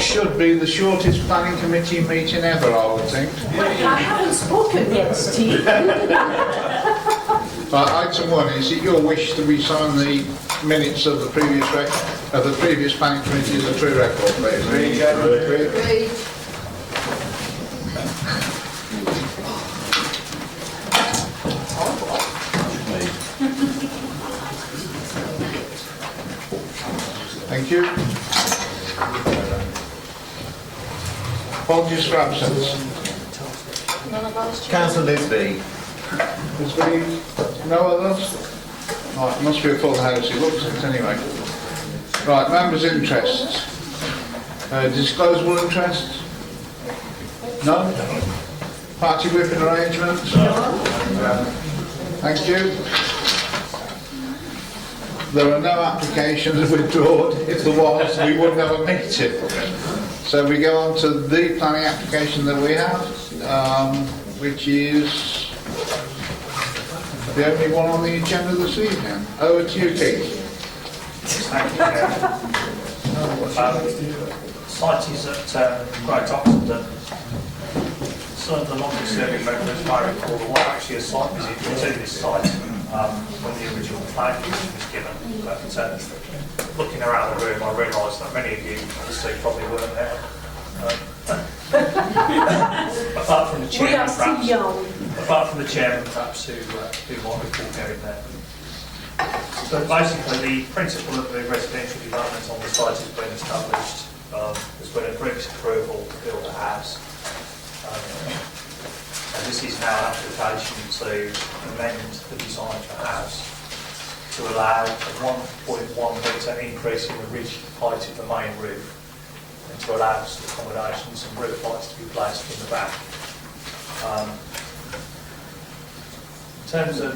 should be the shortest planning committee meeting ever, I would think. I haven't spoken yet, Steve. Right, item 1, is it your wish that we sign the minutes of the previous planning committee as a true record, please? Agreed. Thank you. Apologies for absence. Councillor Lisby. Is there no others? Right, must be a full house, it looks it anyway. Right, members' interests. Disclosable interests? None? Party whipping arrangements? Thank you. There are no applications withdrawn. If there was, we wouldn't have a meeting. So we go on to the planning application that we have, which is the only one on the agenda this evening. Over to you, Keith. Thank you. Site is at Great Oxford. Some of the longest serving members may recall there was actually a site visit to this site when the original plan was given. But looking around the room, I realised that many of you obviously probably weren't there. Apart from the chairman, We are still young. apart from the chairman, perhaps who might recall going there. So basically, the principle of the residential development on the site has been established. There's been a previous approval to build a house. And this is now an application to amend the design of the house to allow a 1.1 metre increase in the ridge height of the main roof and to allow some accommodations and roof lights to be placed in the back. In terms of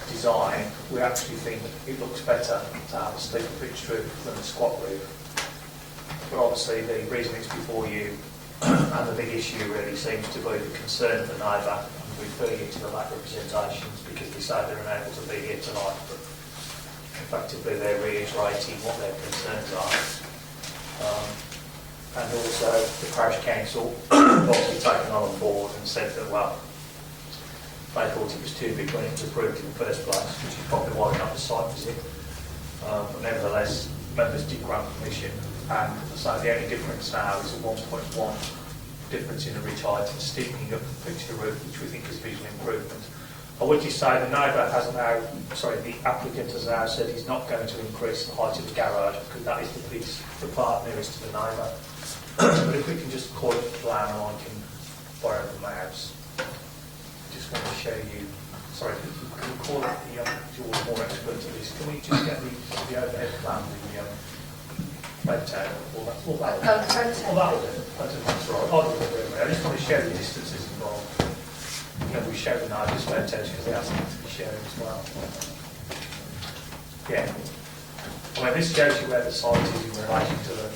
design, we actually think it looks better to have a steeper pitched roof than a squat roof. But obviously the reason it's before you and the big issue really seems to be the concern of the neighbour, and we refer you to the lack of representations because they say they're unable to be here tonight, but effectively they're reiterating what their concerns are. And also the parish council obviously taken on board and said that, well, they thought it was too big when it was approved in the first place, which is probably why we got the site visit. But nevertheless, members did grant permission, and so the only difference now is a 1.1 difference in the ridge height and steepening up the pitch of the roof, which we think is a visual improvement. I would just say the neighbour has now, the applicant has now said he's not going to increase the height of the garage because that is the part nearest to the neighbour. But if we can just call it the plan, and I can borrow the maps. I just want to show you. Sorry, can we call it the? You're more expert at this. Can we just get the overhead plan, the red tail, or that? Well, that'll do. That's right. I just want to show the distances involved. We show the neighbours red tails because they asked them to be shared as well. Yeah. I mean, this shows you where the site is in relation to the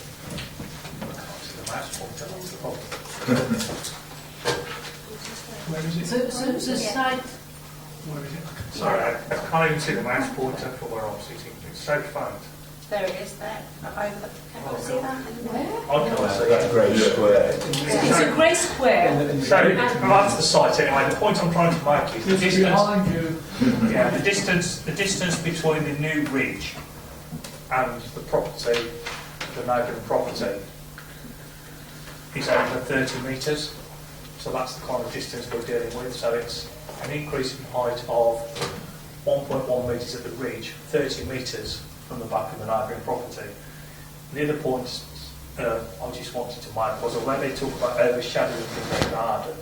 match point. That's the problem. Where is it? So site. Where is it? Sorry, I can't even see the mouse pointer for where I'm sitting. It's so faint. There it is there. Can you see that? Where? I can't see That it. grey square. It's a grey square. So that's the site anyway. The point I'm trying to make is the distance. Behind you. Yeah, the distance between the new ridge and the property, the neighbouring property, is over 30 metres. So that's the kind of distance we're dealing with. So it's an increase in height of 1.1 metres at the ridge, 30 metres from the back of the neighbouring property. The other point I just wanted to make was when they talk about overshadowing the garden,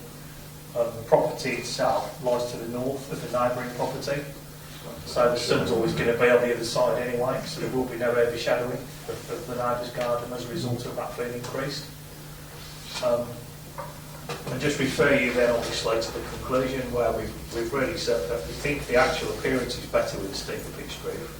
the property itself lies to the north of the neighbouring property. So the sun's always going to be on the other side anyway, so there will be no overshadowing of the neighbour's garden as a result of that being increased. And just refer you then obviously to the conclusion where we've really said that we think the actual appearance is better with a steeper pitched roof.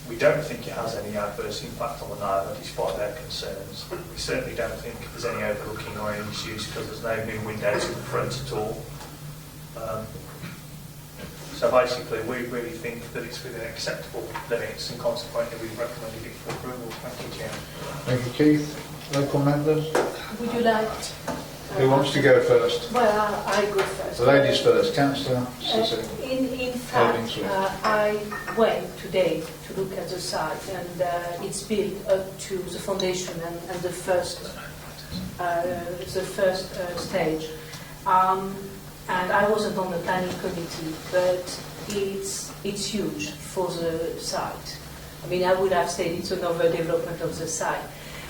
We don't think it has any adverse impact on the neighbour despite their concerns. We certainly don't think there's any overlooking or any issues because there's no new windows in the front at all. So basically we really think that it's within acceptable limits and consequently we've recommended it for approval. Thank you, Chair. Thank you, Keith. Local members? Would you like? Who wants to go first? Well, I go first. The ladies first. Councillor Cicely. In fact, Swift. I went today to look at the site, and it's built up to the foundation and the first stage. And I wasn't on the planning committee, but it's huge for the site. I mean, I would have said it's another development of the site.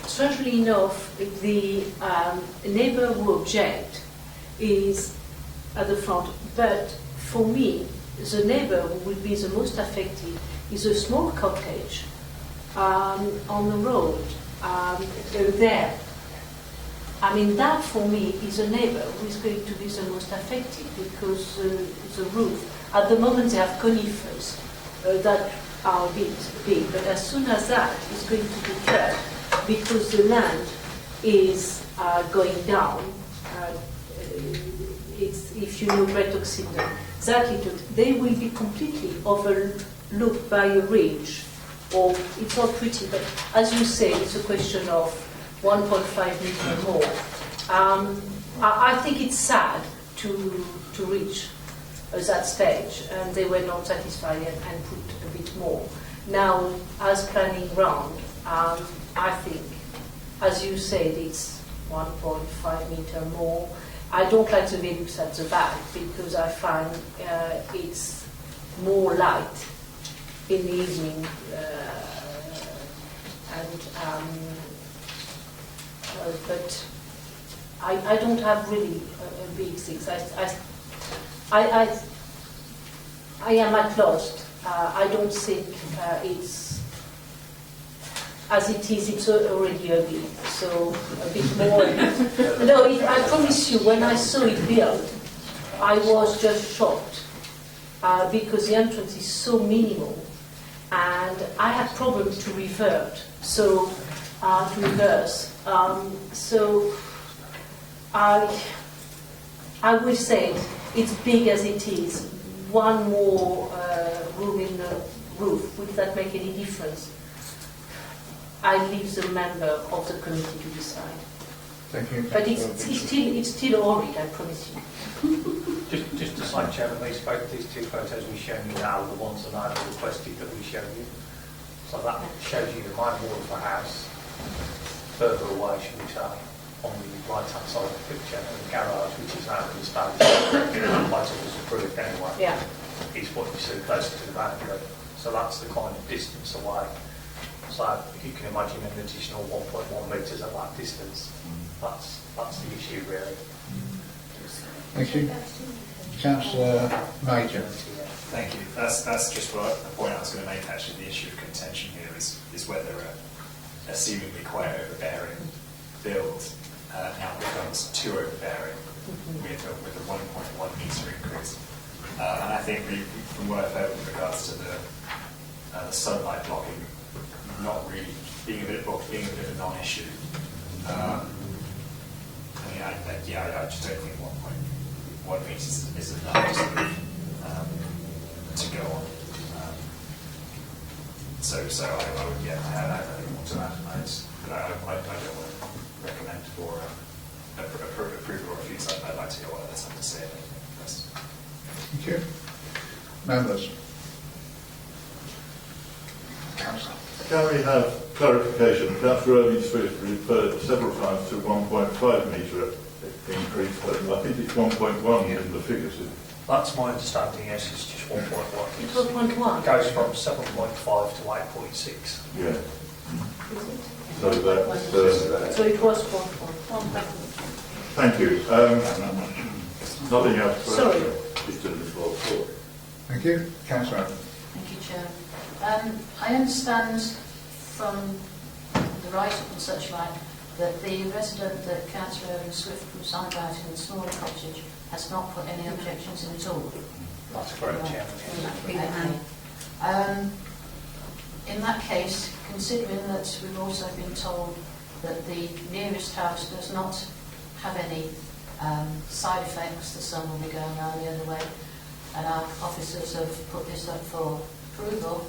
Strangely enough, the neighbour who object is at the front, but for me, the neighbour who would be the most affected is a small cottage on the road there. I mean, that for me is a neighbour who is going to be the most affected, because the roof, at the moment they have conifers that are a bit big, but as soon as that is going to be cut, because the land is going down, if you know Great Oxenden, they will be completely overlooked by a ridge, or it's not pretty, but as you say, it's a question of 1.5 meter more. I think it's sad to reach that stage, and they were not satisfied and put a bit more. Now, as planning round, I think, as you said, it's 1.5 meter more. I don't like the Velux at the back because I find it's more light in the evening, but I don't have really a big six. I am at lost. I don't think it's as it is. It's already ugly, so a bit more. No, I promise you, when I saw it built, I was just shocked because the entrance is so minimal, and I had problems to reverse. So I will say it's big as it is. One more room in the roof, would that make any difference? I leave the member of the committee to decide. Thank you. But it's still horrid, I promise you. Just to say, Chairman, these two photos we've shown you now are the ones that I've requested that we show you. So that shows you the main wall of the house, further away, should we say, on the right-hand side of the picture, and the garage, which is now been established, that place was approved anyway, Yeah. is what you see closer to the boundary. So that's the kind of distance away. So if you can imagine an additional 1.1 metres at that distance, that's the issue really. Thank you. Councillor Major. Thank you. That's just the point I was going to make. Actually, the issue of contention here is whether a seemingly quite overbearing build now becomes too overbearing with a 1.1 metre increase. And I think from what I've heard with regards to the sunlight blocking not really being a bit of a non-issue. I just don't think 1.1 metres is enough to go on. So I would, I don't want to add, but I don't want to recommend for approval or refuse. I'd like to hear what others have to say first. Thank you. Members. Councillor. Can we have clarification? Councillor Swift referred several times to 1.5 metre increase, but I think it's 1.1 in the figures. That's my understanding, yes, it's just 1.1. It's 1.1. It goes from 7.5 to 8.6. Yeah. So that's... So it was 1.1. Thank you. Nothing else. Sorry. Just in the floor. Thank you. Councillor. Thank you, Chair. I understand from the write-up and such like that the resident that Councillor Swift was on about in the smaller cottage has not put any objections in at all. That's correct, Right. Chairman. Okay. In that case, considering that we've also been told that the nearest house does not have any side effects, the sun will be going around the other way, and our officers have put this up for approval,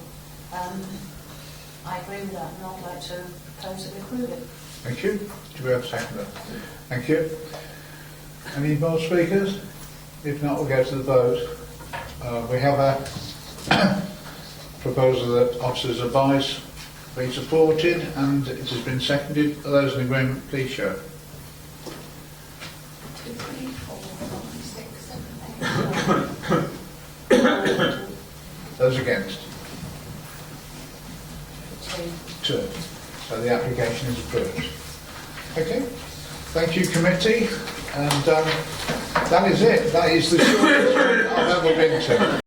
I agree with that, and I'd like to propose that we approve it. Thank you. Do we have a seconder? Thank you. Any more speakers? If not, we'll go to the vote. We have a proposal that officers' advice be supported, and it has been seconded. Are those in agreement, please show. 2, 3, 4, 5, 6, 7, 8. Those against? 2. 2. So the application is approved. Okay. Thank you, committee. And that is it. That is the shortest one I've ever been to.